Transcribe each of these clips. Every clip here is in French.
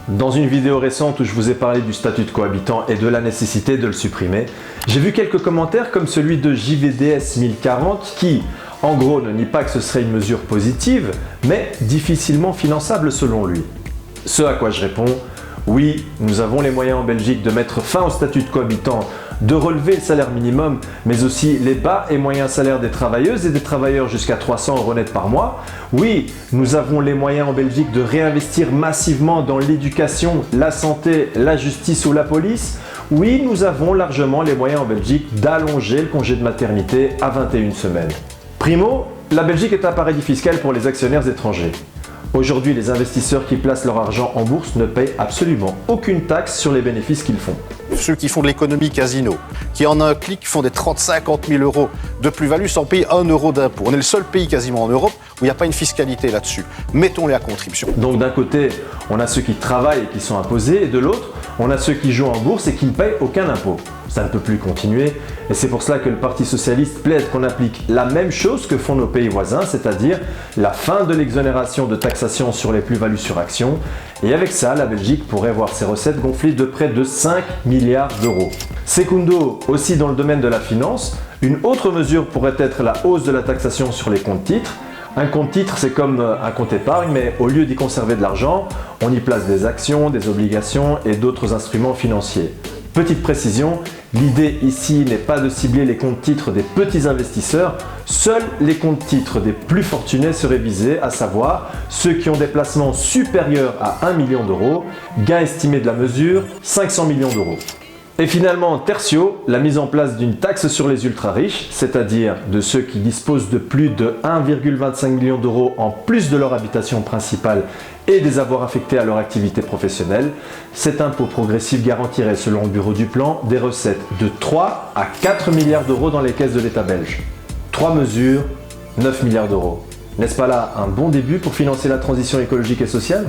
Dans une vidéo récente où je vous ai parlé du statut de cohabitant et de la nécessité de le supprimer, j'ai vu quelques commentaires comme celui de JVDS 1040 qui, en gros, ne nie pas que ce serait une mesure positive, mais difficilement finançable selon lui. Ce à quoi je réponds, oui, nous avons les moyens en Belgique de mettre fin au statut de cohabitant, de relever le salaire minimum, mais aussi les bas et moyens salaires des travailleuses et des travailleurs jusqu'à 300 € net par mois. Oui, nous avons les moyens en Belgique de réinvestir massivement dans l'éducation, la santé, la justice ou la police. Oui, nous avons largement les moyens en Belgique d'allonger le congé de maternité à 21 semaines. Primo, la Belgique est un paradis fiscal pour les actionnaires étrangers. Aujourd'hui, les investisseurs qui placent leur argent en bourse ne payent absolument aucune taxe sur les bénéfices qu'ils font. Ceux qui font de l'économie casino, qui en un clic font des 30-50 000 € de plus-value sans payer 1 € d'impôt. On est le seul pays quasiment en Europe où il n'y a pas une fiscalité là-dessus. Mettons-les à contribution. Donc d'un côté, on a ceux qui travaillent et qui sont imposés, et de l'autre, on a ceux qui jouent en bourse et qui ne payent aucun impôt. Ça ne peut plus continuer, et c'est pour cela que le Parti Socialiste plaide qu'on applique la même chose que font nos pays voisins, c'est-à-dire la fin de l'exonération de taxation sur les plus-values sur actions, et avec ça, la Belgique pourrait voir ses recettes gonfler de près de 5 milliards d'euros. Secundo, aussi dans le domaine de la finance, une autre mesure pourrait être la hausse de la taxation sur les comptes titres. Un compte titre, c'est comme un compte épargne, mais au lieu d'y conserver de l'argent, on y place des actions, des obligations et d'autres instruments financiers. Petite précision, l'idée ici n'est pas de cibler les comptes titres des petits investisseurs, seuls les comptes titres des plus fortunés seraient visés, à savoir ceux qui ont des placements supérieurs à 1 million d'euros, gain estimé de la mesure 500 millions d'euros. Et finalement, tertio, la mise en place d'une taxe sur les ultra-riches, c'est-à-dire de ceux qui disposent de plus de 1,25 million d'euros en plus de leur habitation principale et des avoirs affectés à leur activité professionnelle. Cet impôt progressif garantirait, selon le Bureau du Plan, des recettes de 3 à 4 milliards d'euros dans les caisses de l'État belge. 3 mesures, 9 milliards d'euros. N'est-ce pas là un bon début pour financer la transition écologique et sociale?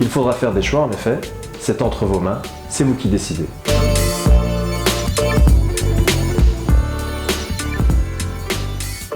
Il faudra faire des choix en effet, c'est entre vos mains, c'est vous qui décidez.